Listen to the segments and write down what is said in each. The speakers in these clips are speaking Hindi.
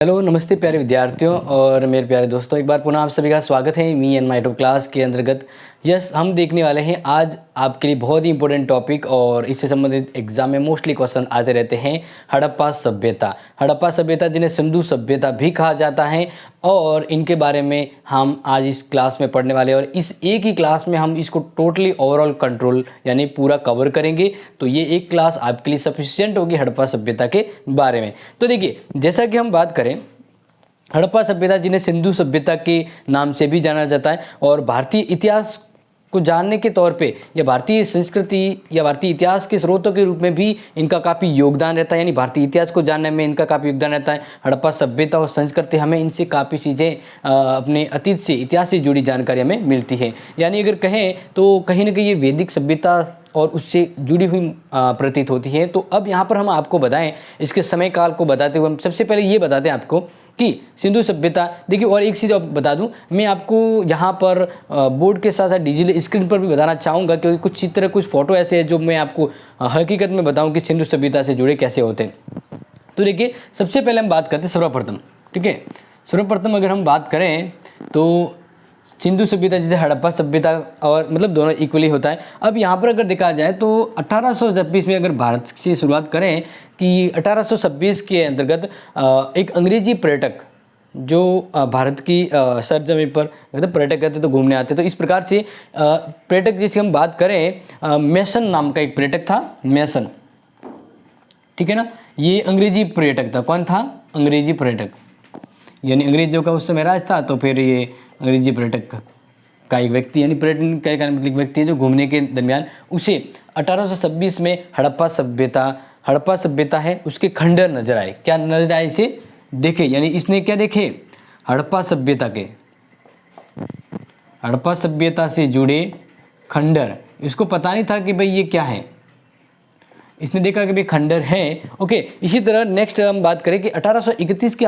हेलो नमस्ते प्यारे विद्यार्थियों और मेरे प्यारे दोस्तों, एक बार पुनः आप सभी का स्वागत है मी एंड माई टॉप क्लास के अंतर्गत। हम देखने वाले हैं आज आपके लिए बहुत ही इंपॉर्टेंट टॉपिक और इससे संबंधित एग्जाम में मोस्टली क्वेश्चन आते रहते हैं। हड़प्पा सभ्यता जिन्हें सिंधु सभ्यता भी कहा जाता है और इनके बारे में हम आज इस क्लास में पढ़ने वाले हैं और इस एक ही क्लास में हम इसको टोटली ओवरऑल कंट्रोल यानी पूरा कवर करेंगे। तो ये एक क्लास आपके लिए सफिशिएंट होगी हड़प्पा सभ्यता के बारे में। तो देखिए, जैसा कि हम बात करें, हड़प्पा सभ्यता जिन्हें सिंधु सभ्यता के नाम से भी जाना जाता है और भारतीय इतिहास को जानने के तौर पे या भारतीय संस्कृति या भारतीय इतिहास के स्रोतों के रूप में भी इनका काफ़ी योगदान रहता है। यानी भारतीय इतिहास को जानने में इनका काफ़ी योगदान रहता है। हड़प्पा सभ्यता और संस्कृति हमें इनसे काफ़ी चीज़ें अपने अतीत से, इतिहास से जुड़ी जानकारी हमें मिलती है। यानी अगर कहें तो कहीं ना कहीं ये वैदिक सभ्यता और उससे जुड़ी हुई प्रतीत होती है। तो अब यहाँ पर हम आपको बताएं, इसके समय काल को बताते हुए हम सबसे पहले ये बताते हैं आपको कि सिंधु सभ्यता। देखिए, और एक चीज़ बता दूं, मैं आपको यहाँ पर बोर्ड के साथ साथ डिजिटल स्क्रीन पर भी बताना चाहूँगा, क्योंकि कुछ चित्र, कुछ फोटो ऐसे हैं जो मैं आपको हकीकत में बताऊँ कि सिंधु सभ्यता से जुड़े कैसे होते हैं। तो देखिए, सबसे पहले हम बात करते हैं सर्वप्रथम। ठीक है, सर्वप्रथम अगर हम बात करें तो सिंधु सभ्यता जैसे हड़प्पा सभ्यता और मतलब दोनों इक्वली होता है। अब यहाँ पर अगर देखा जाए तो 1826 में अगर भारत से शुरुआत करें कि 1826 के अंतर्गत एक अंग्रेजी पर्यटक जो भारत की सरजमीन पर मतलब पर्यटक कहते तो घूमने आते, तो इस प्रकार से पर्यटक जैसे हम बात करें, मेसन नाम का एक पर्यटक था, मेसन। ठीक है ना, ये अंग्रेजी पर्यटक था। कौन था? अंग्रेजी पर्यटक, यानी अंग्रेजों का उस समय राज था। तो फिर ये अंग्रेजी पर्यटक का एक व्यक्ति, यानी पर्यटन का मतलब व्यक्ति है जो घूमने के दरमियान उसे 1826 में हड़प्पा सभ्यता है उसके खंडर नजर आए। क्या नजर आए? इसे देखे, यानी इसने क्या देखे? हड़प्पा सभ्यता से जुड़े खंडर। इसको पता नहीं था कि भाई ये क्या है, इसने देखा कि भाई खंडर है। ओके, इसी तरह नेक्स्ट हम बात करें कि 1831 के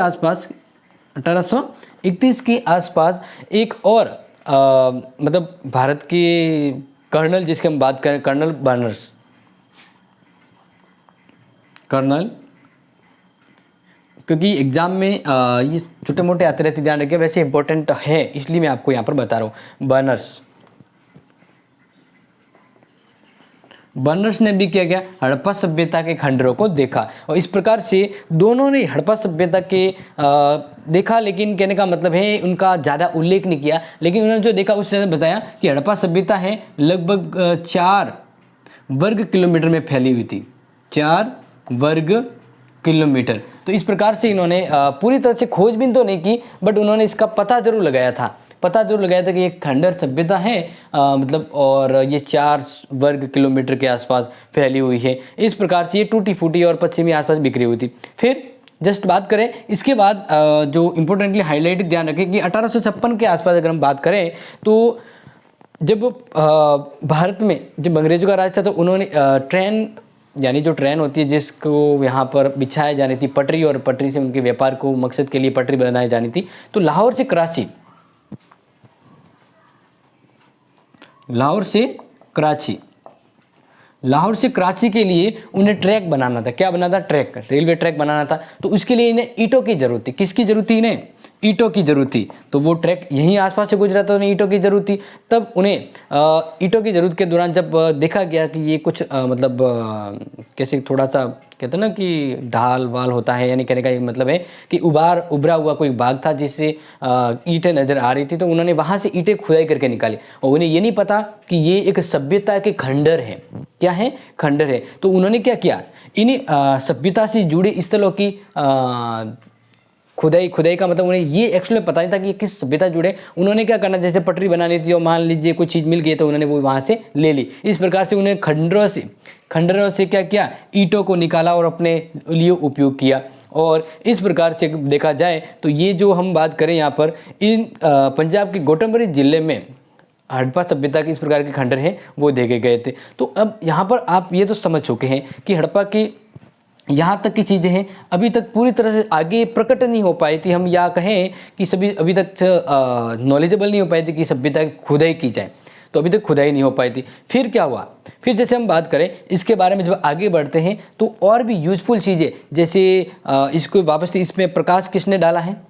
आसपास एक और मतलब भारत के कर्नल, जिसके हम बात करें, कर्नल बर्नस, क्योंकि एग्जाम में ये छोटे मोटे आते रहते, ध्यान रखिए, वैसे इंपॉर्टेंट है इसलिए मैं आपको यहाँ पर बता रहा हूँ। बर्नस ने भी क्या किया? हड़प्पा सभ्यता के खंडरों को देखा और इस प्रकार से दोनों ने हड़प्पा सभ्यता के देखा, लेकिन कहने का मतलब है उनका ज़्यादा उल्लेख नहीं किया, लेकिन उन्होंने जो देखा उससे बताया कि हड़प्पा सभ्यता है लगभग 4 वर्ग किलोमीटर में फैली हुई थी। 4 वर्ग किलोमीटर। तो इस प्रकार से इन्होंने पूरी तरह से खोजबीन तो नहीं की, बट उन्होंने इसका पता जरूर लगाया था कि ये खंडर सभ्यता है मतलब, और ये 4 वर्ग किलोमीटर के आसपास फैली हुई है। इस प्रकार से ये टूटी फूटी और पश्चिमी आसपास बिखरी हुई थी। फिर जस्ट बात करें इसके बाद जो इम्पोर्टेंटली हाईलाइट ध्यान रखें कि 1856 के आसपास अगर हम बात करें तो जब भारत में जब अंग्रेजों का राज था तो उन्होंने ट्रेन, यानी जो ट्रेन होती है जिसको यहाँ पर बिछाया जानी थी पटरी, और पटरी से उनके व्यापार को मकसद के लिए पटरी बनाई जानी थी। तो लाहौर से कराची के लिए उन्हें ट्रैक बनाना था। क्या बनाना था? ट्रैक, रेलवे ट्रैक बनाना था। तो उसके लिए इन्हें ईंटों की जरूरत थी। किसकी जरूरत थी? इन्हें ईंटों की जरूरत थी। तो वो ट्रैक यहीं आसपास से गुजरा था, उन्हें ईंटों की जरूरत थी। तब उन्हें ईंटों की जरूरत के दौरान जब देखा गया कि ये कुछ मतलब कैसे थोड़ा सा कहते हैं ना कि ढाल वाल होता है, यानी कहने का ये मतलब है कि उभरा हुआ कोई बाग था जिससे ईंटें नजर आ रही थी, तो उन्होंने वहाँ से ईंटें खुदाई करके निकाली और उन्हें ये नहीं पता कि ये एक सभ्यता के खंडर है। क्या है? खंडर है। तो उन्होंने क्या किया? इन्हीं सभ्यता से जुड़े स्थलों की खुदाई का मतलब उन्हें ये एक्चुअली पता नहीं था कि किस सभ्यता जुड़े। उन्होंने क्या करना, जैसे पटरी बनानी थी और मान लीजिए कोई चीज़ मिल गई तो उन्होंने वो वहाँ से ले ली। इस प्रकार से उन्हें खंडरों से क्या किया? ईंटों को निकाला और अपने लिए उपयोग किया। और इस प्रकार से देखा जाए तो ये जो हम बात करें यहाँ पर इन पंजाब के गोटमबरी जिले में हड़प्पा सभ्यता के इस प्रकार के खंडर हैं वो देखे गए थे। तो अब यहाँ पर आप ये तो समझ चुके हैं कि हड़प्पा की यहाँ तक की चीज़ें हैं अभी तक पूरी तरह से आगे प्रकट नहीं हो पाई थी, हम या कहें कि सभी अभी तक नॉलेजेबल नहीं हो पाए थे कि सभ्यता की खुदाई की जाए। तो अभी तक खुदाई नहीं हो पाई थी। फिर क्या हुआ, फिर जैसे हम बात करें इसके बारे में, जब आगे बढ़ते हैं तो और भी यूजफुल चीज़ें, जैसे इसको वापस से इसमें प्रकाश किसने डाला है,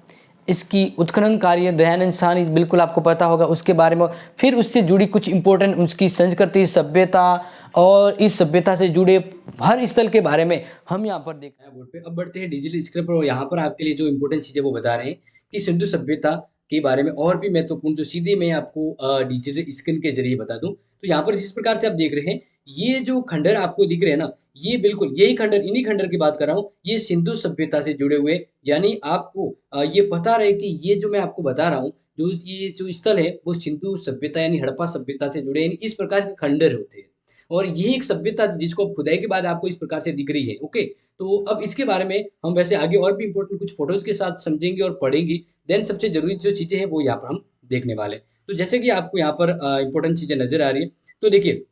इसकी उत्खनन कार्य दयानंद साहनी, बिल्कुल आपको पता होगा उसके बारे में। फिर उससे जुड़ी कुछ इंपॉर्टेंट उसकी संस्कृति, सभ्यता, और इस सभ्यता से जुड़े हर स्थल के बारे में हम यहाँ पर देख रहे हैं बोर्ड पे। अब बढ़ते हैं डिजिटल स्क्रीन पर, और यहाँ पर आपके लिए जो इंपॉर्टेंट चीज़ें वो बता रहे हैं कि सिंधु सभ्यता के बारे में और भी महत्वपूर्ण, जो सीधे मैं आपको डिजिटल स्क्रीन के जरिए बता दूं। तो यहाँ पर जिस प्रकार से आप देख रहे हैं, ये जो खंडर आपको दिख रहे हैं ना, ये बिल्कुल यही खंडर, इन्हीं खंडर की बात कर रहा हूँ, ये सिंधु सभ्यता से जुड़े हुए, यानी आपको ये पता रहे कि ये जो मैं आपको बता रहा हूँ, जो ये जो स्थल है वो सिंधु सभ्यता यानी हड़प्पा सभ्यता से जुड़े, यानी इस प्रकार के खंडर होते हैं। और ये एक सभ्यता जिसको खुदाई के बाद आपको इस प्रकार से दिख रही है। ओके, तो अब इसके बारे में हम वैसे आगे और भी इंपॉर्टेंट कुछ फोटोज के साथ समझेंगे और पढ़ेंगे। देन सबसे जरूरी जो चीजें हैं वो यहाँ पर हम देखने वाले हैं। तो जैसे कि आपको यहाँ पर इंपॉर्टेंट चीजें नजर आ रही है, तो देखिए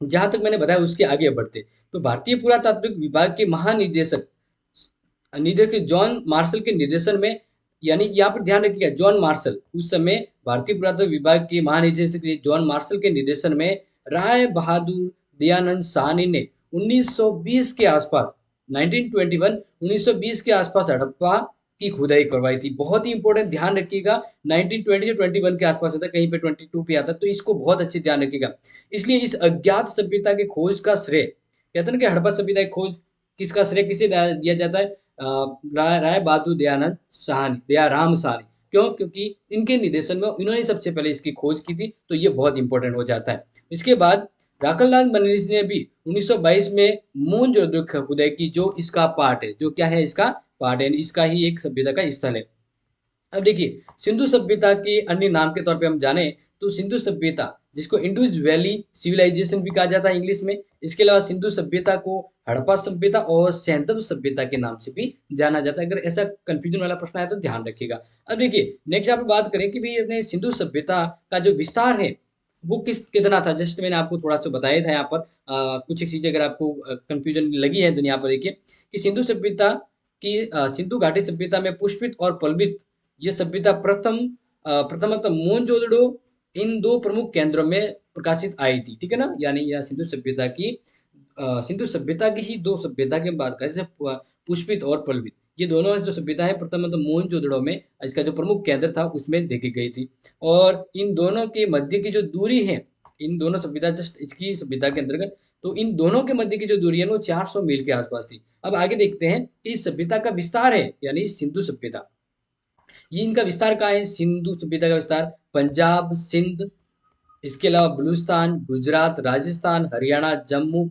जहां तक मैंने बताया उसके आगे बढ़ते, तो भारतीय पुरातात्विक विभाग के महानिदेशक निदेशक जॉन मार्शल के निर्देशन में, यानी यहाँ पर ध्यान रखिएगा, जॉन मार्शल, उस समय भारतीय पुरातत्व विभाग के महानिदेशक जॉन मार्शल के निर्देशन में राय बहादुर दयानंद साहनी ने 1920 के आसपास, 1921 1920 के आसपास हड़प्पा की खुदाई करवाई थी। बहुत ही इंपॉर्टेंट, ध्यान रखिएगा, 1920 से 21 के आसपास आता, कहीं पे 22 पे आता, तो इसको बहुत अच्छे ध्यान रखिएगा। इसलिए इस अज्ञात सभ्यता के खोज का श्रेय, कहते हैं ना कि हड़प्पा सभ्यता की खोज किसका श्रेय किसे दिया जाता है, राय बहादुर दयानंद साहनी, दयाराम साहनी। क्यों? क्योंकि इनके निर्देशन में इन्होंने सबसे पहले इसकी खोज की थी, तो ये बहुत इंपॉर्टेंट हो जाता है। इसके बाद राखललाल मनीष ने भी 1922 में मोहनजोदड़ो खुदाई की, जो इसका पार्ट है, जो क्या है, इसका पार्ट है, इसका ही एक सभ्यता का स्थल है। अब देखिए, सिंधु सभ्यता के अन्य नाम के तौर पे हम जाने तो सिंधु सभ्यता, जिसको इंडस वैली सिविलाइजेशन भी कहा जाता है इंग्लिश में, इसके अलावा सिंधु सभ्यता को हड़प्पा सभ्यता और सैंधव सभ्यता के नाम से भी जाना जाता है। अगर ऐसा कंफ्यूजन वाला प्रश्न आया तो ध्यान रखिएगा। अब देखिए नेक्स्ट आप बात करें कि भाई अपने सिंधु सभ्यता का जो विस्तार है वो कितना था, जस्ट मैंने आपको थोड़ा सा बताया था यहाँ पर। कुछ एक चीजें अगर आपको कंफ्यूजन लगी है तो यहाँ पर देखिए कि सिंधु सभ्यता की सिंधु घाटी सभ्यता में पुष्पित और पल्लवित ये सभ्यता प्रथमतः मोहनजोदड़ो इन दो प्रमुख केंद्रों में प्रकाशित आई थी, ठीक है ना। यानी यह सिंधु सभ्यता की ही दो सभ्यता की बात करें, जैसे पुष्पित और पल्लवित, ये दोनों जो सभ्यता है प्रथमतः मोहनजोदड़ो में, इसका जो प्रमुख केंद्र था उसमें देखी गई थी। और इन दोनों के मध्य की जो दूरी है, इन दोनों सभ्यता जस्ट इसकी सभ्यता के अंतर्गत, तो इन दोनों के मध्य की जो दूरी है वो 400 मील के आसपास थी। अब आगे देखते हैं कि इस सभ्यता का विस्तार है, यानी सिंधु सभ्यता, ये इनका विस्तार कहाँ है, सिंधु सभ्यता का विस्तार पंजाब, सिंध, इसके अलावा बलूचिस्तान, गुजरात, राजस्थान, हरियाणा, जम्मू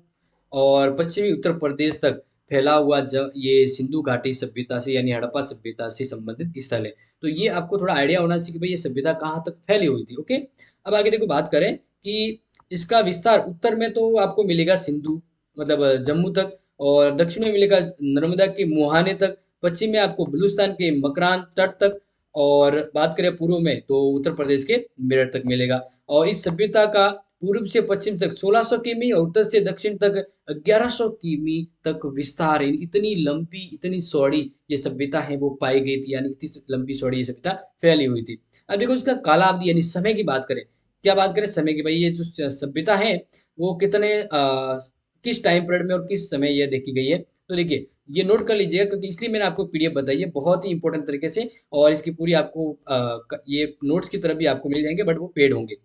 और पश्चिमी उत्तर प्रदेश तक फैला हुआ ये सिंधु घाटी सभ्यता से यानी हड़प्पा सभ्यता से संबंधित स्थल है। तो ये आपको थोड़ा आइडिया होना चाहिए कि भाई ये सभ्यता कहाँ तक फैली हुई थी। ओके, अब आगे देखो बात करें कि इसका विस्तार उत्तर में तो आपको मिलेगा सिंधु, मतलब जम्मू तक, और दक्षिण में मिलेगा नर्मदा के मुहाने तक, पश्चिम में आपको बलूचिस्तान के मकरान तट तक, और बात करें पूर्व में तो उत्तर प्रदेश के मेरठ तक मिलेगा। और इस सभ्यता का पूर्व से पश्चिम तक 1600 किमी और उत्तर से दक्षिण तक 1100 किमी तक विस्तार है। इतनी लंबी, इतनी चौड़ी ये सभ्यता है वो पाई गई थी, यानी इतनी लंबी चौड़ी ये सभ्यता फैली हुई थी। अब देखो इसका कालावधि यानी समय की बात करें, क्या बात करें समय की, भाई ये जो सभ्यता है वो किस टाइम पीरियड में और किस समय ये देखी गई है। तो देखिए ये नोट कर लीजिएगा, क्योंकि इसलिए मैंने आपको पीडीएफ बताई है बहुत ही इंपॉर्टेंट तरीके से, और इसकी पूरी आपको ये नोट्स की तरफ भी आपको मिल जाएंगे, बट वो पेड होंगे।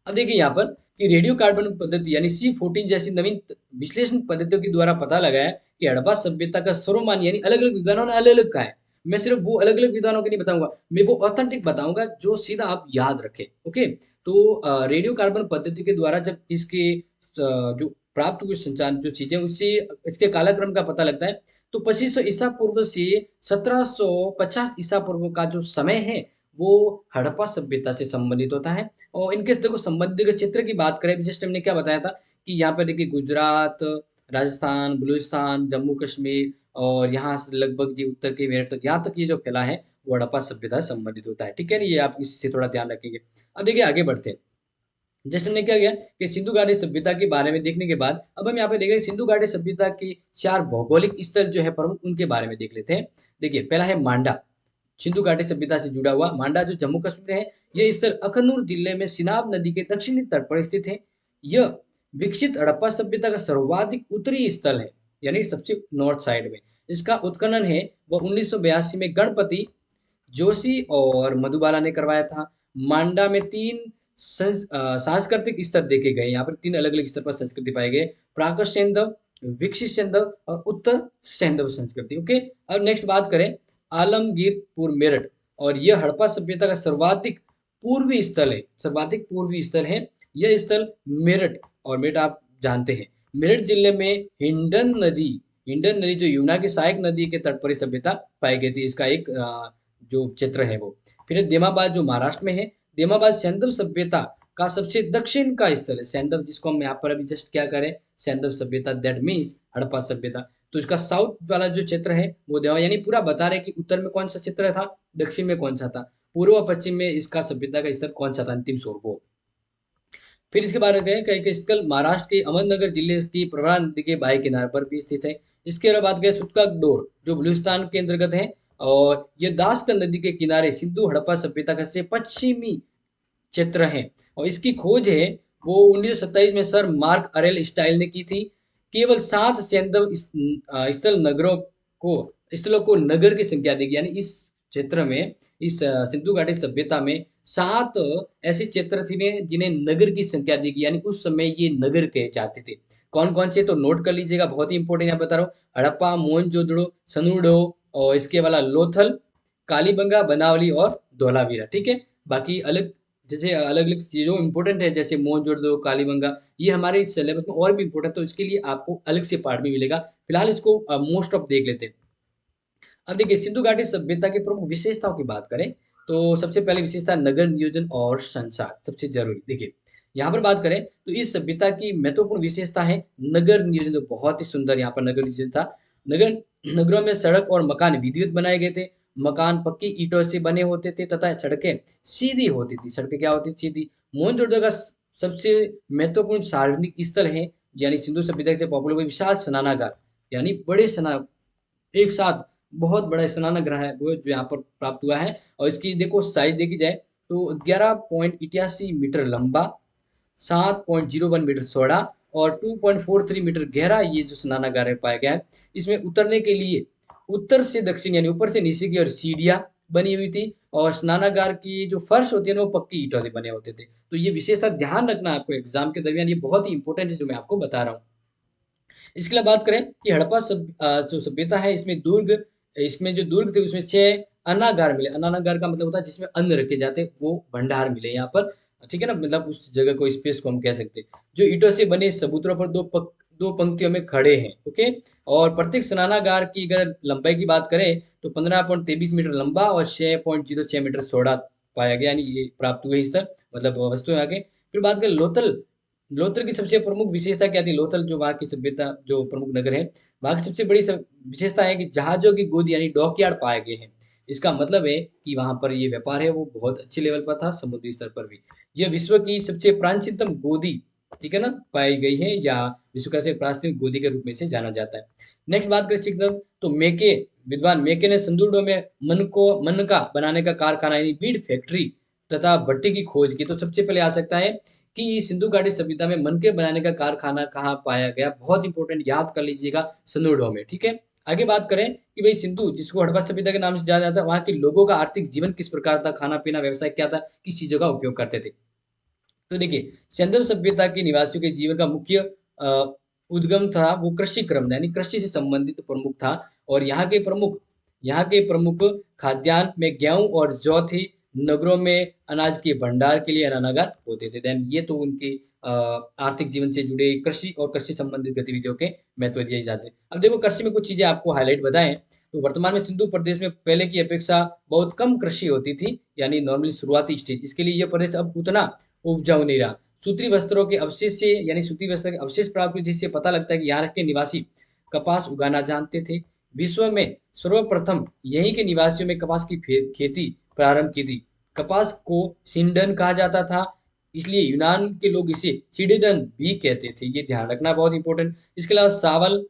अब देखिए यहाँ पर कि रेडियो कार्बन पद्धति यानी C14 जैसी नवीन विश्लेषण पद्धतियों के द्वारा पता लगाया कि हड़प्पा सभ्यता का सर्वमान्य यानी अलग अलग विद्वानों ने अलग अलग कहा है। मैं सिर्फ वो अलग अलग विद्वानों के नहीं बताऊंगा, मैं वो ऑथेंटिक बताऊंगा जो सीधा आप याद रखें। ओके, तो रेडियो कार्बन पद्धति के द्वारा जब इसके जो प्राप्त हुए संचार जो चीजें उससे इसके कालक्रम का पता लगता है, तो 2500 ईसा पूर्व से 1750 ईसा पूर्व का जो समय है वो हड़प्पा सभ्यता से संबंधित होता है। और इनके देखो संबंधित क्षेत्र की बात करें, जस्ट हमने क्या बताया था कि यहाँ पर देखिए गुजरात, राजस्थान, बलूचिस्तान, जम्मू कश्मीर और यहाँ से लगभग जी उत्तर के मेरठ तक, यहाँ तक ये जो फैला है वो हड़प्पा सभ्यता से संबंधित होता है। ठीक है ना, ये आप इससे थोड़ा ध्यान रखेंगे। अब देखिए आगे बढ़ते हैं, जस्ट हमने क्या किया कि सिंधु घाटी सभ्यता के बारे में देखने के बाद अब हम यहाँ पे देख रहे हैं सिंधु घाटी सभ्यता की 4 भौगोलिक स्थल जो है प्रमुख, उनके बारे में देख लेते हैं। देखिए पहला है मांडा, सिंधु घाटी सभ्यता से जुड़ा हुआ। मांडा जो जम्मू कश्मीर है, यह स्थल अखनूर जिले में सिनाब नदी के दक्षिणी तट पर स्थित है। यह विकसित हड़प्पा सभ्यता का सर्वाधिक उत्तरी स्थल है, यानी सबसे नॉर्थ साइड में। इसका उत्खनन है वह 1982 में गणपति जोशी और मधुबाला ने करवाया था। मांडा में तीन सांस्कृतिक स्तर देखे गए। यहाँ पर तीन अलग अलग स्तर पर संस्कृति पाए गए: प्राक सैंधव, विकसित सैंधव और उत्तर सैंधव संस्कृति। ओके, अब नेक्स्ट बात करें आलमगीरपुर मेरठ, और यह हड़प्पा सभ्यता का सर्वाधिक पूर्वी स्थल है। सर्वाधिक पूर्वी स्थल है यह स्थल मेरठ। और मेरठ आप जानते हैं, मेरठ जिले में हिंडन नदी जो यमुना की सहायक नदी के तट पर सभ्यता पाई गई थी, इसका एक जो क्षेत्र है वो। फिर देमाबाद जो महाराष्ट्र में है, देमाबाद सैंधव सभ्यता का सबसे दक्षिण का स्थल है। सैंधव जिसको हम यहाँ पर अभी जस्ट क्या करें, सैंधव सभ्यता, दैट मीन्स हड़प्पा सभ्यता। तो इसका साउथ वाला जो क्षेत्र है वो देवा, यानी पूरा बता रहे कि उत्तर में कौन सा क्षेत्र था, दक्षिण में कौन सा था, पूर्व और पश्चिम में इसका सभ्यता का स्तर कौन सा था, अंतिम स्वरूप वो। फिर इसके बारे में कहें कि स्थल महाराष्ट्र के अहमदनगर जिले की प्रवरा नदी के बाएं किनारे पर भी स्थित है। इसके अलावा बात करें सुटका डोर जो बलूचिस्तान के अंतर्गत है, और ये दासका नदी के किनारे सिंधु हड़प्पा सभ्यता का सबसे पश्चिमी क्षेत्र है। और इसकी खोज है वो 1927 में सर मार्क अरेल स्टाइल ने की थी। केवल 7 सैंधव स्थलों को नगर की संख्या देगी, यानी इस क्षेत्र में, इस सिंधु घाटी सभ्यता में 7 ऐसे क्षेत्र थे जिन्हें नगर की संख्या देगी, यानी उस समय ये नगर कहे जाते थे। कौन कौन से, तो नोट कर लीजिएगा, बहुत ही इंपॉर्टेंट यहाँ बता रहा हूँ। हड़प्पा, मोहनजोदड़ो, सनूडो, और इसके वाला लोथल, कालीबंगा, बनावली और धोलावीरा। ठीक है, बाकी अलग जैसे अलग अलग चीज़ों इंपॉर्टेंट है, जैसे मोहनजोदड़ो, कालीबंगा, ये हमारे सिलेबस में और भी इंपॉर्टेंट, तो इसके लिए आपको अलग से पार्ट भी मिलेगा। फिलहाल इसको मोस्ट ऑफ देख लेते हैं। अब देखिए, सिंधु घाटी सभ्यता की प्रमुख विशेषताओं की बात करें तो सबसे पहले विशेषता नगर नियोजन और संचार, सबसे जरूरी। देखिए, यहाँ पर बात करें तो इस सभ्यता की महत्वपूर्ण विशेषता है नगर नियोजन। तो बहुत ही सुंदर यहाँ पर नगर नियोजन था। नगर नगरों में सड़क और मकान विधिवत बनाए गए थे। मकान पक्की ईंटों से बने होते थे तथा सड़कें सीधी होती थी। सड़कें क्या होती थी, सीधी। मोहनजोदड़ो का सबसे महत्वपूर्ण सार्वजनिक स्थल है, यानी सिंधु सभ्यता से पॉपुलर हुए विशाल स्नानागार, यानी बड़े स्नान, एक साथ बहुत बड़ा स्नानगृह है वो जो यहाँ पर प्राप्त हुआ है। और इसकी देखो साइज देखी जाए तो 11.88 मीटर लंबा, 7.01 मीटर चौड़ा और 2.43 मीटर गहरा ये जो स्नानागार है पाया गया है। इसमें उतरने के लिए उत्तर से दक्षिण यानी ऊपर से नीचे की ओर सीढ़ियां बनी हुई थी, और स्नानागार की जो फर्श होती है ना वो पक्की ईंटों से बने होते थे। तो ये विशेषता ध्यान रखना आपको एग्जाम के दरमियान, ये बहुत ही इंपॉर्टेंट है जो मैं आपको बता रहा हूँ। इसके लिए बात करें कि हड़प्पा जो सभ्यता है, इसमें जो दुर्ग थे उसमें 6 अन्नागार मिले। अन्नागार का मतलब होता है जिसमें अन्न रखे जाते हैं, वो भंडार मिले यहाँ पर। ठीक है ना, मतलब उस जगह को, स्पेस को हम कह सकते हैं, जो ईंटों से बने चबूतरों पर दो पंक्तियों में खड़े हैं। ओके, और प्रत्येक स्नानागार की अगर लंबाई की बात करें तो 15.23 मीटर लंबा और 6.06 मीटर चौड़ा पाया गया, यानी ये प्राप्त हुए स्तर, मतलब वस्तु है आगे। फिर बात करें लोथल। लोथल की सबसे प्रमुख विशेषता क्या थी, लोथल जो वहाँ की सभ्यता जो प्रमुख नगर है, वहाँ की सबसे बड़ी विशेषता है कि जहाजों की गोद यानी डॉकयार्ड पाए गए हैं। इसका मतलब है कि वहाँ पर ये व्यापार है वो बहुत अच्छे लेवल पर था, समुद्री स्तर पर भी। यह विश्व की सबसे प्राचीनतम गोदी, ठीक है ना, पाई गई है, या विश्व का सबसे प्राचीन गोदी के रूप में से जाना जाता है। नेक्स्ट बात करें सिकदम, तो विद्वान मेके ने संदूडो में मनका बनाने का कारखाना यानी बीड फैक्ट्री तथा भट्टी की खोज की। तो सबसे पहले आ सकता है कि सिंधु घाटी सभ्यता में मनके बनाने का कारखाना कहाँ पाया गया, बहुत इंपॉर्टेंट, याद कर लीजिएगा, सनूडो में। ठीक है, आगे बात करें कि भाई सिंधु जिसको हड़प्पा सभ्यता के नाम से जाना जाता है, वहाँ के लोगों का आर्थिक जीवन किस प्रकार था, खाना पीना व्यवसाय क्या था, किस चीजों का उपयोग करते थे। तो देखिए, सिंधु सभ्यता के निवासियों के जीवन का मुख्य उद्गम था वो कृषि क्रम, यानी कृषि से संबंधित प्रमुख था। और यहाँ के प्रमुख खाद्यान्न में गेहूं और जौ थी। नगरों में अनाज के भंडार के लिए अन्नागार होते थे। देन ये तो उनके आर्थिक जीवन से जुड़े कृषि और कृषि संबंधित गतिविधियों के महत्व दिए जाते हैं। अब देखो, कृषि में कुछ चीजें आपको हाईलाइट बताएं तो वर्तमान में सिंधु प्रदेश में पहले की अपेक्षा बहुत कम कृषि होती थी, यानी नॉर्मली शुरुआती स्टेज। इसके लिए यह प्रदेश अब उतना उपजाऊ नहीं रहा। सूती वस्त्रों के अवशेष से, यानी सूती वस्त्र के अवशेष प्राप्त हुए, जिससे पता लगता है कि यहाँ के निवासी कपास उगाना जानते थे। विश्व में सर्वप्रथम यहीं के निवासियों में कपास की खेती प्रारंभ की थी। कपास को सिंडन कहा जाता था, इसलिए यूनान के लोग इसे सिडिडन भी कहते थे। ये ध्यान रखना बहुत इंपॉर्टेंट। इसके अलावा चावल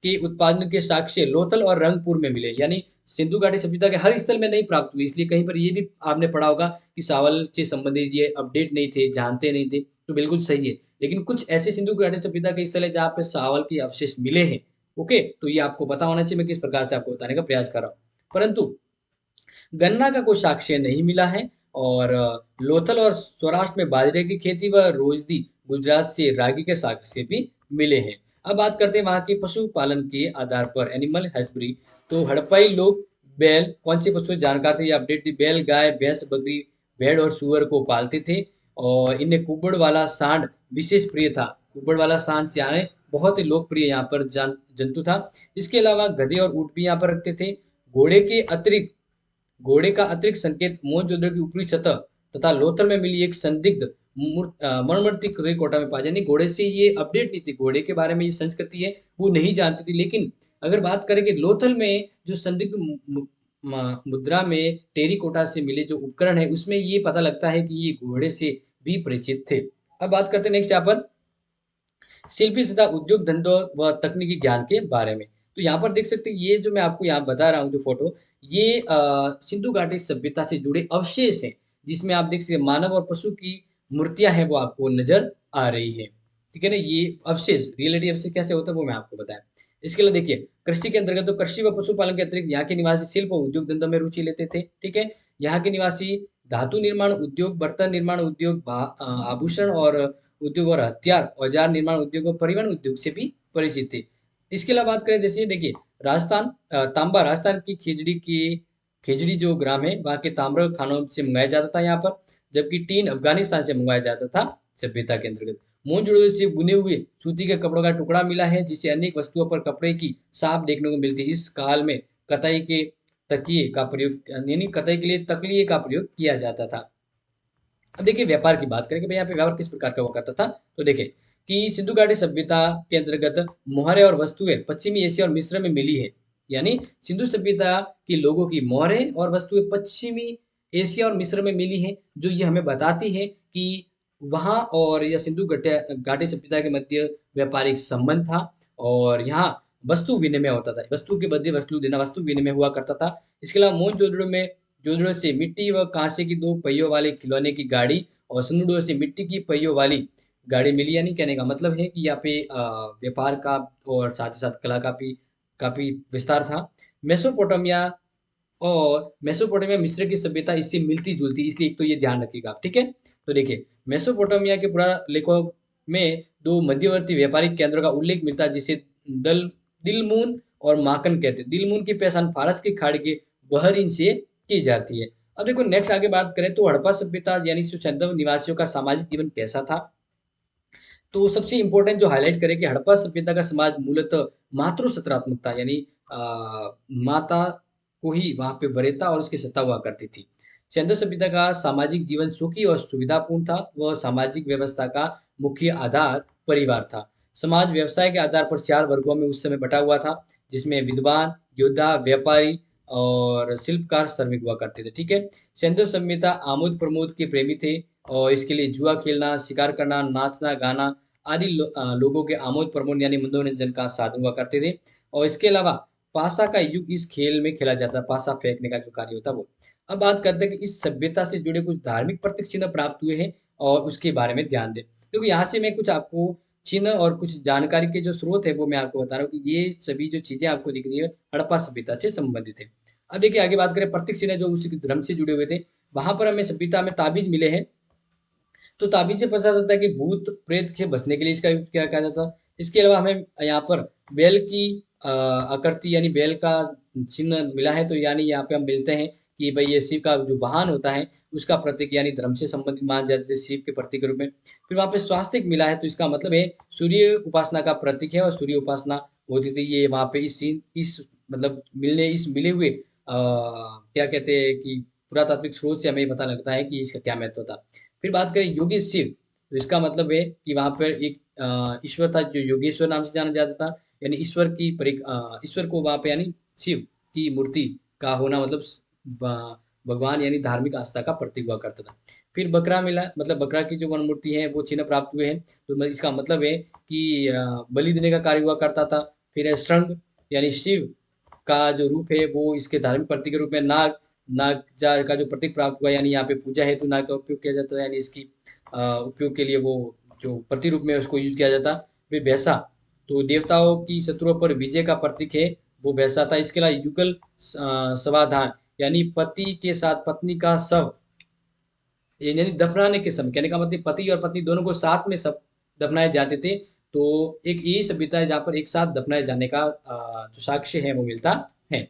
के उत्पादन के साक्ष्य लोथल और रंगपुर में मिले। यानी सिंधु घाटी सभ्यता के हर स्थल में नहीं प्राप्त हुई, इसलिए कहीं पर ये भी आपने पढ़ा होगा कि सावल से संबंधित ये अपडेट नहीं थे, जानते नहीं थे, तो बिल्कुल सही है। लेकिन कुछ ऐसे सिंधु घाटी सभ्यता के स्थल है जहाँ पे सावल के अवशेष मिले हैं। ओके, तो ये आपको पता होना चाहिए, मैं किस प्रकार से आपको बताने का प्रयास कर रहा हूँ। परंतु गन्ना का कोई साक्ष्य नहीं मिला है, और लोथल और सौराष्ट्र में बाजरे की खेती व रोजदी गुजरात से रागी के साक्ष्य भी मिले हैं। अब बात करते हैं वहाँ के पशुपालन के आधार पर, एनिमल हस्बेंड्री। तो हड़प्पाई लोग बैल, कौन से पशु जानकार थे, ये अपडेट थी, बैल, गाय, भैंस, बकरी, भेड़ और सुअर को पालते थे, और इन्हें कुबड़ वाला सांड विशेष प्रिय था। कुबड़ वाला सांड यानी बहुत ही लोकप्रिय यहाँ पर जंतु था। इसके अलावा गधे और ऊँट भी यहाँ पर रखते थे। घोड़े का अतिरिक्त संकेत मोहनजोदड़ो की ऊपरी सतह तथा लोथल में मिली एक संदिग्ध मरमृतिक कोटा में पाया। यानी घोड़े से ये अपडेट नहीं थी, घोड़े के बारे में ये संस्कृति है वो नहीं जानती थी। लेकिन अगर बात करें कि लोथल में जो संदिग्ध मुद्रा में टेरिकोटा से मिले जो उपकरण है, उसमें ये पता लगता है कि ये घोड़े से भी परिचित थे। अब बात करते हैं नेक्स्ट यहाँ पर शिल्पी तथा उद्योग धंधों व तकनीकी ज्ञान के बारे में। तो यहाँ पर देख सकते हैं, ये जो मैं आपको यहाँ बता रहा हूँ जो फोटो, ये सिंधु घाटी सभ्यता से जुड़े अवशेष हैं, जिसमें आप देख सकते हैं मानव और पशु की मूर्तियां हैं वो आपको नजर आ रही है। ठीक है ना, ये अवशेष रियलिटी अवशेष कैसे होता है वो मैं आपको बताया। इसके लिए देखिए, कृषि के अंतर्गत तो कृषि व पशुपालन के अतिरिक्त यहाँ के निवासी शिल्प और उद्योग धंधों में रुचि लेते थे। ठीक है, यहाँ के निवासी धातु निर्माण उद्योग, बर्तन निर्माण उद्योग, आभूषण और उद्योग और हथियार औजार निर्माण उद्योग और परिवहन उद्योग से भी परिचित थे। इसके अलावा बात करें, जैसे देखिए राजस्थान, तांबा राजस्थान की खेजड़ी जो ग्राम है वहाँ के ताम्र खानों से मंगाया जाता था यहाँ पर, जबकि टीन अफगानिस्तान से मंगवाया जाता था सभ्यता के अंतर्गत। मोहनजोदड़ो से बुने हुए सूती के कपड़ों का टुकड़ा मिला है, जिससे अनेक वस्तुओं पर कपड़े की छाप देखने को मिलती है। इस काल में कताई के तकिए का प्रयोग, यानी कताई के लिए तकलिए का प्रयोग किया जाता था। अब देखिए व्यापार की बात करें कि भाई यहाँ पे व्यापार किस प्रकार का हुआ करता था। तो देखिए कि सिंधु घाटी सभ्यता के अंतर्गत मोहरें और वस्तुएं पश्चिमी एशिया और मिस्र में मिली है। यानी सिंधु सभ्यता के लोगों की मोहरें और वस्तुएं पश्चिमी एशिया और मिस्र में मिली है, जो ये हमें बताती है कि वहाँ और या सिंधु घाटी सभ्यता के मध्य व्यापारिक संबंध था, और यहाँ वस्तु विनिमय होता था, वस्तु के बदले वस्तु देना, वस्तु विनिमय हुआ करता था। इसके अलावा मोहनजोदड़ो में जोदड़ो से मिट्टी व कांसे की दो पहियों वाले खिलौने की गाड़ी और सुनुडो से मिट्टी की पहियों वाली गाड़ी मिली। यानी कहने का मतलब है कि यहाँ पे व्यापार का और साथ ही साथ कला का भी काफी विस्तार था। मेसोपोटामिया और मेसोपोटामिया मिस्र की सभ्यता इससे मिलती जुलती, इसलिए एक तो ये ध्यान रखिएगा आप। ठीक है, तो देखिए मेसोपोटामिया के पुरालेखों में दो मध्यवर्ती व्यापारिक केंद्रों का उल्लेख मिलता है, जिसे दल दिलमून और माकन कहते हैं। दिलमून की पहचान फारस की खाड़ी के बहरीन से की जाती है। अब देखो नेक्स्ट आगे बात करें तो हड़प्पा सभ्यता यानी सुसैंधव निवासियों का सामाजिक जीवन कैसा था। तो सबसे इंपॉर्टेंट जो हाईलाइट करें कि हड़प्पा सभ्यता का समाज मूलतः मातृ सत्रात्मक था, यानी माता को ही वहां पे वरीयता और उसकी सत्ता हुआ करती थी। सैंधव सभ्यता का सामाजिक जीवन सुखी और सुविधापूर्ण था। वह सामाजिक व्यवस्था का मुख्य आधार परिवार था। समाज व्यवसाय के आधार पर 4 वर्गों में उस समय बटा हुआ था, जिसमें विद्वान, योद्धा, व्यापारी और शिल्पकार श्रमिक हुआ करते थे। ठीक है, सैंधव सभ्यता आमोद प्रमोद के प्रेमी थे, और इसके लिए जुआ खेलना, शिकार करना, नाचना गाना आदि लोगों के आमोद प्रमोद यानी मनोरंजन का साधन हुआ करते थे। और इसके अलावा पासा का युग इस खेल में खेला जाता है, पासा फेंकने का जो कार्य होता है वो। अब बात करते हैं कि इस सभ्यता से जुड़े कुछ धार्मिक प्रतीक चिन्ह प्राप्त हुए हैं, और उसके बारे में ध्यान दें, क्योंकि यहाँ से मैं कुछ आपको चिन्ह और कुछ जानकारी के जो स्रोत है वो मैं आपको बता रहा हूँ कि ये सभी जो चीजें आपको दिख रही है हड़प्पा सभ्यता से संबंधित है। अब देखिए आगे बात करें प्रतीक चिन्ह जो उसी धर्म से जुड़े हुए थे, वहां पर हमें सभ्यता में ताबीज मिले हैं। तो ताबीज से पता चलता है कि भूत प्रेत से बचने के लिए इसका क्या कहा जाता है। इसके अलावा हमें यहाँ पर बैल की आकृति यानी बैल का चिन्ह मिला है, तो यानी यहाँ पे हम मिलते हैं कि भाई ये शिव का जो वाहन होता है उसका प्रतीक, यानी धर्म से संबंधित मान जाते थे शिव के प्रतीक के रूप में। फिर वहाँ पे स्वास्तिक मिला है, तो इसका मतलब है सूर्य उपासना का प्रतीक है, और सूर्य उपासना होती थी ये वहाँ पे इस मतलब इस मिले हुए क्या कहते हैं कि पुरातात्विक स्रोत से हमें पता लगता है कि इसका क्या महत्व था। फिर बात करें योगी शिव, तो इसका मतलब है कि वहां पर एक ईश्वर था जो योगेश्वर नाम से जाना जाता था। यानी ईश्वर को वहां पे यानी शिव की मूर्ति का होना मतलब भगवान यानी धार्मिक आस्था का प्रतीक हुआ करता था। फिर बकरा मिला, मतलब बकरा की जो वन मूर्ति है वो चिन्ह प्राप्त हुए हैं, तो इसका मतलब है कि बलि देने का कार्य हुआ करता था। फिर है श्रृंग यानी शिव का जो रूप है वो इसके धार्मिक प्रतीक के रूप में नाग, नाग जा का जो प्रतीक प्राप्त हुआ, यानी यहाँ पे पूजा हेतु नाग का उपयोग किया जाता है, यानी इसकी उपयोग के लिए वो जो प्रतिरूप में उसको यूज किया जाता। फिर भैंसा, तो देवताओं की शत्रुओं पर विजय का प्रतीक है वो भैंसा था। इसके अलावा युगल समाधान यानी पति के साथ पत्नी का शव, यानी दफनाने के समय, कहने का मतलब पति और पत्नी दोनों को साथ में सब दफनाए जाते थे। तो एक यही सभ्यता है जहाँ पर एक साथ दफनाए जाने का जो साक्ष्य है वो मिलता है।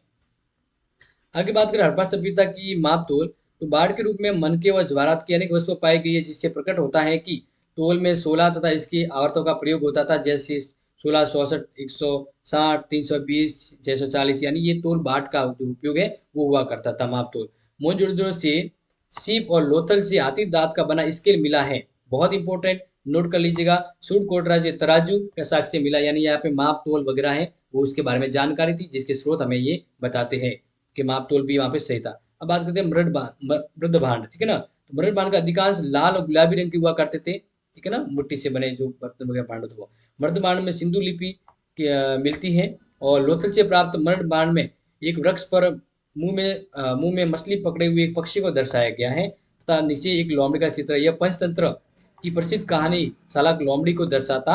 आगे बात करें हड़प्पा सभ्यता की माप तोल, तो बाढ़ के रूप में मनके व ज्वारात की अनेक वस्तुएं पाई गई है, जिससे प्रकट होता है कि तोल में 16 तथा इसकी आवर्तों का प्रयोग होता था, जैसे 16, 64, 160, 320, 640, यानी ये तोल बाट का जो उपयोग है वो हुआ करता था माप तोल। मोहनजोदड़ो से सीप और लोथल से हाथी दांत का बना स्केल मिला है, बहुत इंपॉर्टेंट, नोट कर लीजिएगा। सूट कोटरा से तराजू का साक्ष्य मिला, यानी यहाँ पे माप तोल वगैरह है वो उसके बारे में जानकारी थी, जिसके स्रोत हमें ये बताते हैं कि माप तोल भी वहाँ पे सही था। अब बात करते हैं मृद भांड, ठीक है ना। तो मृद भांड का अधिकांश लाल और गुलाबी रंग के हुआ करते थे, ठीक है ना, मिट्टी से बने जो बर्तन वगैरह भांड होते वो। मृद भांड में सिंधु लिपि मिलती है, और लोथल से प्राप्त मृद भांड में एक वृक्ष पर मुंह में मछली पकड़े हुए एक पक्षी को दर्शाया गया है, तथा नीचे एक लोमड़ी का चित्र। यह पंचतंत्र की प्रसिद्ध कहानी सालाक लोमड़ी को दर्शाता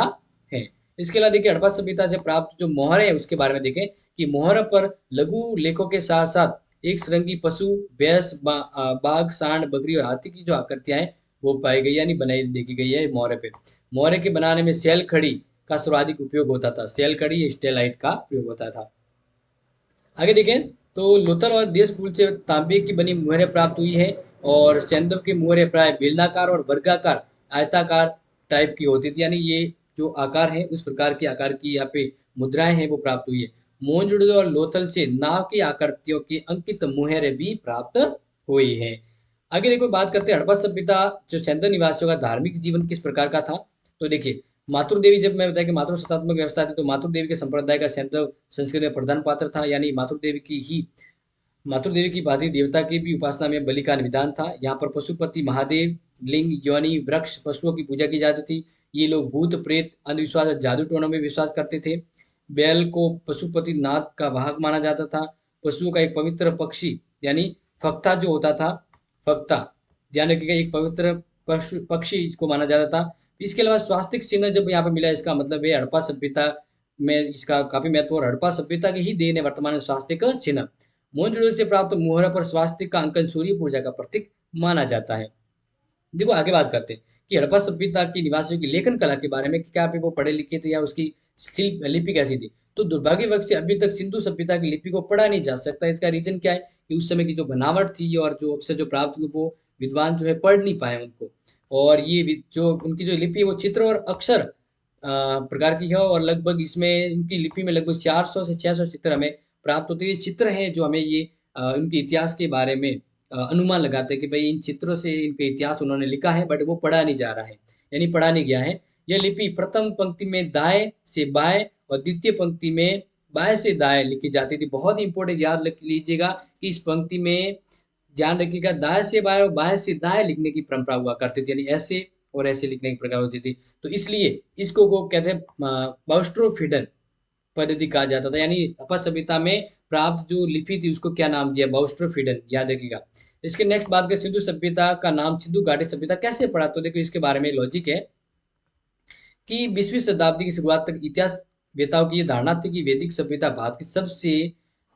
है। इसके अलावा देखिए हड़प्पा सभ्यता से प्राप्त जो मोहर है उसके बारे में देखें कि मोहर पर लघु लेखों के साथ साथ एक श्रृंगी पशु, भैंस, बाघ, सांड, बकरी और हाथी की जो आकृतियां हैं वो पाई गई, यानी बनाई देखी गई है मोहरे पे। मोहरे के बनाने में सेल खड़ी का सर्वाधिक उपयोग होता था, सेल खड़ी स्टेलाइट का प्रयोग होता था। आगे देखें तो लोथल और देश पुल से तांबे की बनी मुहरें प्राप्त हुई है, और सेंधव की मुहरें प्राय बेलनाकार और वर्गाकार, आयताकार टाइप की होती थी, यानी ये जो आकार है उस प्रकार के आकार की यहाँ पे मुद्राएं हैं वो प्राप्त हुई है। मोहनजोदड़ो और लोथल से नाव की आकृतियों की अंकित मुहरें भी प्राप्त हुई है। आगे देखो बात करते हैं हड़प्पा सभ्यता जो सेंधव निवासियों का धार्मिक जीवन किस प्रकार का था। तो देखिए मातृ देवी, जब मैं बताया कि मातृ सत्तात्मक व्यवस्था थी, तो मातृ देवी के संप्रदाय का सैंधव संस्कृति में प्रधान पात्र था, यानी मातृ देवी की भांति देवता की भी उपासना में बलि का विधान था। यहाँ पर पशुपति महादेव, लिंग, योनि, वृक्ष, पशुओं की पूजा की जाती थी। ये लोग भूत प्रेत, अंधविश्वास और जादू टोनों में विश्वास करते थे। बैल को पशुपति नाथ का वाहक माना जाता था। पशुओं का एक पवित्र पक्षी यानी फक्ता जो होता था, फक्ता, ध्यान रखिएगा, एक पवित्र पशु पक्षी इसको माना जाता था। इसके अलावा स्वास्तिक चिन्ह जब यहाँ पे मिला, इसका मतलब है हड़प्पा सभ्यता में इसका काफी महत्व, और हड़प्पा सभ्यता की ही देन है वर्तमान में स्वास्तिक चिन्ह। मोहनजोदड़ो से प्राप्त मुहर पर स्वास्तिक का अंकन सूर्य पूजा का प्रतीक माना जाता है। देखो आगे बात करते हैं कि हड़प्पा सभ्यता के निवासियों की लेखन कला के बारे में कि क्या वो पढ़े लिखे थे या उसकी शिल्प लिपि कैसी थी। तो दुर्भाग्यवश से अभी तक सिंधु सभ्यता की लिपि को पढ़ा नहीं जा सकता। इसका रीजन क्या है कि उस समय की जो बनावट थी और जो अक्षर जो प्राप्त हुए वो विद्वान जो है पढ़ नहीं पाए उनको, और ये जो उनकी जो लिपि है वो चित्र और अक्षर प्रकार की है, और लगभग इसमें इनकी लिपि में लगभग 400 से 600 चित्र हमें प्राप्त होते हैं। ये चित्र हैं जो हमें ये इनके इतिहास के बारे में अनुमान लगाते हैं कि भाई इन चित्रों से इनका इतिहास उन्होंने लिखा है, बट वो पढ़ा नहीं जा रहा है, यानी पढ़ा नहीं गया है। यह लिपि प्रथम पंक्ति में दाएं से बाएं और द्वितीय पंक्ति में बाएं से दाएं लिखी जाती थी। बहुत ही इंपॉर्टेंट, याद रख लीजिएगा कि इस पंक्ति में ध्यान रखिएगा दाएं से बाएं और बाएं से दाएं लिखने की परंपरा हुआ करती थी, यानी ऐसे और ऐसे लिखने की प्रकार होती थी। तो इसलिए इसको को कहते हैं बाउस्ट्रोफिडन पद्धति कहा जाता था, यानी हड़प्पा सभ्यता में प्राप्त जो लिपि थी उसको क्या नाम दिया, बाउस्ट्रोफिडन, याद रखिएगा। इसके नेक्स्ट बात करें सिंधु सभ्यता का नाम सिंधु घाटी सभ्यता कैसे पड़ा, तो देखो इसके बारे में लॉजिक है कि 20वीं शताब्दी की शुरुआत तक इतिहास वेताओं की ये धारणा थी कि वैदिक सभ्यता भारत की सबसे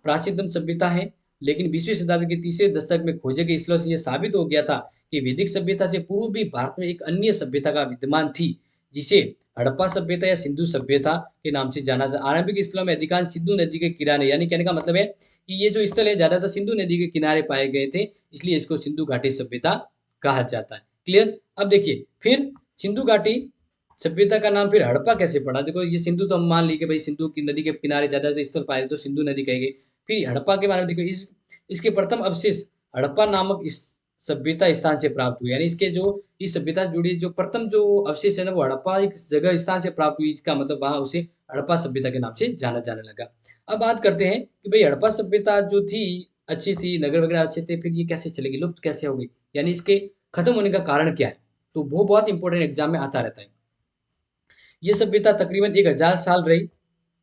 प्राचीनतम सभ्यता है। लेकिन 20वीं शताब्दी के तीसरे दशक में खोजे गए स्लॉट से यह साबित हो गया था कि वैदिक सभ्यता से पूर्व भी भारत में एक अन्य सभ्यता का विद्यमान थी, जिसे हड़प्पा सभ्यता या सिंधु सभ्यता के नाम से जाना जाता। आरंभिक स्थलों में अधिकांश सिंधु नदी के किनारे, यानी कहने का मतलब है कि ये जो स्थल है ज्यादातर सिंधु नदी के किनारे पाए गए थे, इसलिए इसको सिंधु घाटी सभ्यता कहा जाता है। क्लियर। अब देखिए फिर सिंधु घाटी सभ्यता का नाम फिर हड़प्पा कैसे पड़ा। देखो ये सिंधु तो हम मान ली कि भाई सिंधु की नदी के किनारे ज्यादा से स्थल पाए तो सिंधु नदी कही गई। फिर हड़प्पा के बारे में देखो, इसके प्रथम अवशेष हड़प्पा नामक इस सभ्यता स्थान से प्राप्त हुए, यानी इसके जो इस सभ्यता से जुड़ी जो प्रथम जो अवशेष है ना वो हड़प्पा एक जगह स्थान से प्राप्त हुई, इसका मतलब वहां उसे हड़प्पा सभ्यता के नाम से जाना जाने लगा। अब बात करते हैं कि भाई हड़प्पा सभ्यता जो थी अच्छी थी, नगर वगैरह अच्छे थे, फिर ये कैसे चलेगी, लुप्त कैसे होगी, यानी इसके खत्म होने का कारण क्या है। तो वो बहुत इंपॉर्टेंट एग्जाम में आता रहता है। ये सभ्यता तकरीबन 1000 साल रही,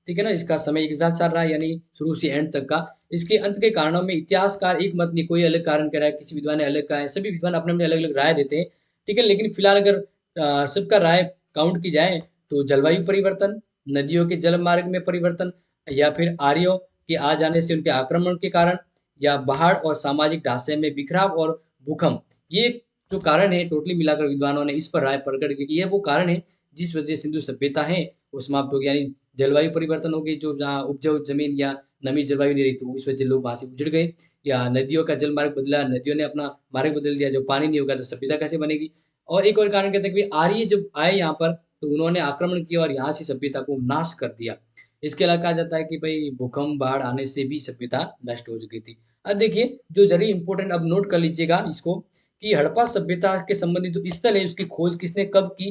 ठीक है ना, इसका समय एक साथ चल रहा है, यानी शुरू से एंड तक का। इसके अंत के कारणों में इतिहासकार एक मत नहीं, कोई अलग कारण कह रहा है, किसी विद्वान ने अलग कहा है, सभी विद्वान अपने अपने अलग अलग राय देते हैं। ठीक है, लेकिन फिलहाल अगर सबका राय काउंट की जाए तो जलवायु परिवर्तन, नदियों के जल मार्ग में परिवर्तन, या फिर आर्यों के आ जाने से उनके आक्रमण के कारण, या बाढ़ और सामाजिक ढांचे में बिखराव और भूकंप, ये जो कारण है टोटली मिलाकर विद्वानों ने इस पर राय प्रकट की कि ये वो कारण है जिस वजह से सिंधु सभ्यता है वो समाप्त हो गई। यानी जलवायु परिवर्तन हो गई, जो जहाँ उपजाऊ जमीन या नमी जलवायु नहीं रही तो इस वजह से लोग वहां से उजड़ गए, या नदियों का जल मार्ग बदला, नदियों ने अपना मार्ग बदल दिया, जो पानी नहीं होगा तो सभ्यता कैसे बनेगी। और एक और कारण कहते हैं कि आर्य जब आए यहाँ पर तो उन्होंने आक्रमण किया और यहाँ से सभ्यता को नाश कर दिया। इसके अलावा कहा जाता है कि भाई भूकंप बाढ़ आने से भी सभ्यता नष्ट हो चुकी थी। अब देखिए जो जरी इंपॉर्टेंट, अब नोट कर लीजिएगा इसको, कि हड़प्पा सभ्यता के संबंधित जो स्थल है उसकी खोज किसने कब की,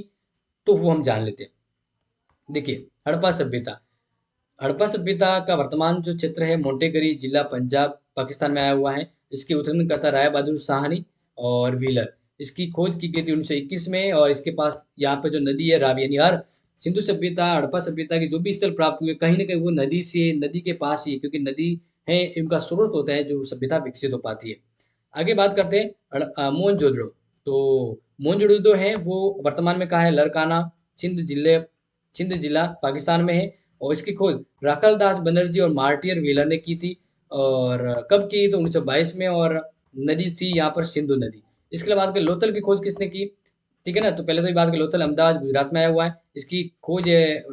तो वो हम जान लेते हैं। देखिए हड़प्पा सभ्यता, हड़प्पा सभ्यता का वर्तमान जो क्षेत्र है मोंटेगरी जिला पंजाब पाकिस्तान में आया हुआ है। इसके उत्खननकर्ता राय बहादुर साहनी और व्हीलर। इसकी खोज की गई थी 1921 में, और इसके पास यहाँ पे जो नदी है रावी, यानी हर सिंधु सभ्यता हड़प्पा सभ्यता के जो भी स्थल प्राप्त हुए कहीं ना कहीं वो नदी से, नदी के पास ही है, क्योंकि नदी है इनका स्रोत होता है जो सभ्यता विकसित हो पाती है। आगे बात करते हैं मोहनजोदड़ो। तो मोहनजोदड़ो है वो वर्तमान में कहाँ है, लरकाना सिंध जिला पाकिस्तान में है। और इसकी खोज राखल दास बनर्जी और मार्टियर व्हीलर ने की थी। और कब की, तो 1922 में, और नदी थी यहाँ पर सिंधु नदी। इसके लिए बात करें लोथल की खोज किसने की, ठीक है ना, तो पहले तो ये बात करें लोथल अहमदाबाद गुजरात में आया हुआ है। इसकी खोज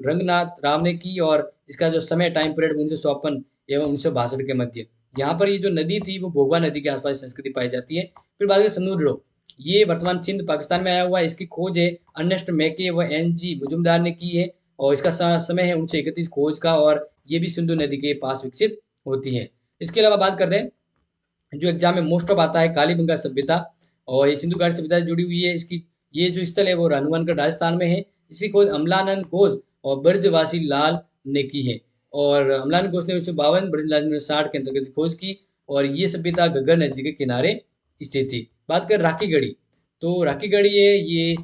रंगनाथ राव ने की, और इसका जो समय टाइम पीरियड 1954 एवं 1962 के मध्य। यहाँ पर ये जो नदी थी वो भोगवा नदी के आसपास संस्कृति पाई जाती है। फिर बात करें सनूरडो, ये वर्तमान सिंध पाकिस्तान में आया हुआ है। इसकी खोज है अर्नेस्ट मैके व एन जी मुजुमदार ने की है, और इसका समय है 1931 खोज का, और ये भी सिंधु नदी के पास विकसित होती है। इसके अलावा बात करते हैं जो एग्जाम में मोस्ट ऑफ आता है कालीबंगा सभ्यता, और ये सिंधु घाटी सभ्यता से जुड़ी हुई है। इसकी ये जो स्थल है वो हनुमानगढ़ राजस्थान में है। इसकी खोज अमलानंद घोष और ब्रजवासी लाल ने की है। और अमलानंद घोष ने 1952, ब्रजलाल ने 1960 के अंतर्गत खोज की, और ये सभ्यता घग्गर नदी के किनारे स्थित थी। बात करें राखीगढ़ी, तो राखीगढ़ी है ये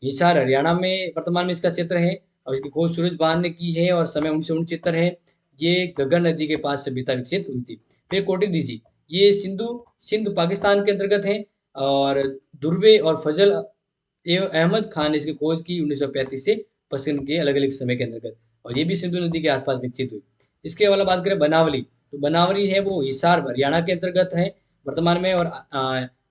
हिसार हरियाणा में वर्तमान में इसका क्षेत्र है, और इसकी खोज सूरज बान ने की है, और समय 1969 है। ये घग्गर नदी के पास सभ्यता विकसित हुई थी। फिर कोटी दीजी, ये सिंध पाकिस्तान के अंतर्गत है। और दुर्वे और फजल एवं अहमद खान ने इसकी खोज की 1935 से पश्चिम के अलग अलग समय के अंतर्गत, और ये भी सिंधु नदी के आसपास विकसित हुई। इसके अलावा बात करें बनावली, तो बनावली है वो हिसार हरियाणा के अंतर्गत है वर्तमान में। और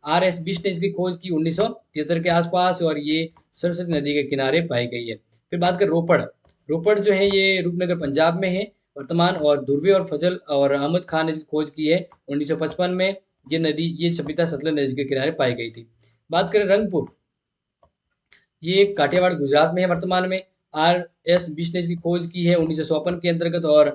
आर एस बिष्ट ने इसकी खोज की 1973 के आसपास, और ये सरस्वती नदी के किनारे पाई गई है। फिर बात करें रोपड़, रोपड़ जो है ये रूपनगर पंजाब में है वर्तमान, और दुर्वे और फजल और अहमद खान ने इसकी खोज की है 1955 में। ये नदी, ये सभ्यता सतलज नदी के किनारे पाई गई थी। बात करें रंगपुर, ये काठियावाड़ गुजरात में है वर्तमान में। आर एस बिष्ट ने इसकी खोज की है 1954 के अंतर्गत, और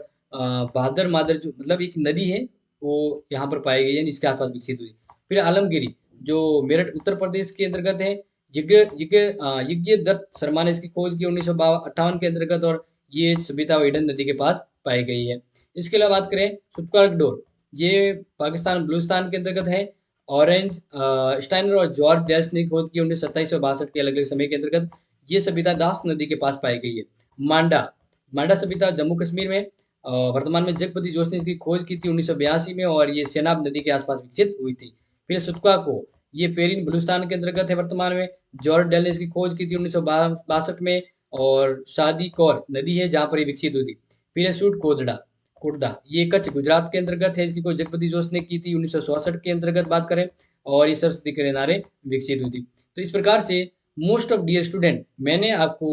भादर मादर जो मतलब एक नदी है वो यहाँ पर पाई गई है, इसके आसपास विकसित हुई। फिर आलमगिरी जो मेरठ उत्तर प्रदेश के अंतर्गत है। यज्ञ यज्ञ यज्ञ दत्त शर्मा ने इसकी खोज की 1958 के अंतर्गत, और ये सभ्यता वेडन नदी के पास पाई गई है। इसके अलावा बात करें सुटकार्कडोर, ये पाकिस्तान बलूचिस्तान के अंतर्गत है। ऑरेंज स्टाइनर और जॉर्ज डेल्स ने खोज की 1927 के अलग अलग समय के अंतर्गत। ये सभ्यता दास नदी के पास पाई गई है। मांडा, मांडा सभ्यता जम्मू कश्मीर में, वर्तमान में जगपति जोश ने इसकी खोज की थी 1982 में, और ये सेनाब नदी के आसपास विकसित हुई थी। फिर सुतका को, ये पेरिन बलूचिस्तान के अंतर्गत है वर्तमान में। जॉर्ज डेल ने इसकी खोज की थी 1962 में, और शादी कौर नदी है जहाँ पर ये विकसित हुई थी। फिर है सूट कोदड़ा कुर्दा, ये कच्छ गुजरात के अंतर्गत है। इसकी खोज जगपति जोश ने की थी 1964 के अंतर्गत बात करें, और ये सरस्वती के किनारे विकसित हुई थी। तो इस प्रकार से मोस्ट ऑफ डियर स्टूडेंट, मैंने आपको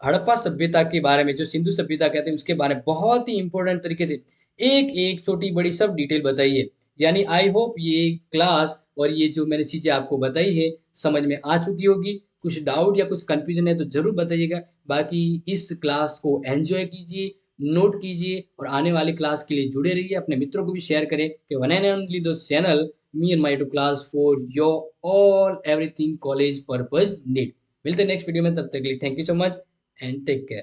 हड़प्पा सभ्यता के बारे में, जो सिंधु सभ्यता कहते हैं उसके बारे में बहुत ही इंपॉर्टेंट तरीके से एक एक छोटी बड़ी सब डिटेल बताई है। यानी आई होप ये क्लास और ये जो मैंने चीज़ें आपको बताई है समझ में आ चुकी होगी। कुछ डाउट या कुछ कंफ्यूजन है तो ज़रूर बताइएगा। बाकी इस क्लास को एंजॉय कीजिए, नोट कीजिए, और आने वाली क्लास के लिए जुड़े रहिए। अपने मित्रों को भी शेयर करें कि वन एंड ओनली दो channel me and my two class for your all everything college purpose need. मिलते हैं नेक्स्ट वीडियो में, तब तक के लिए thank you so much and take care.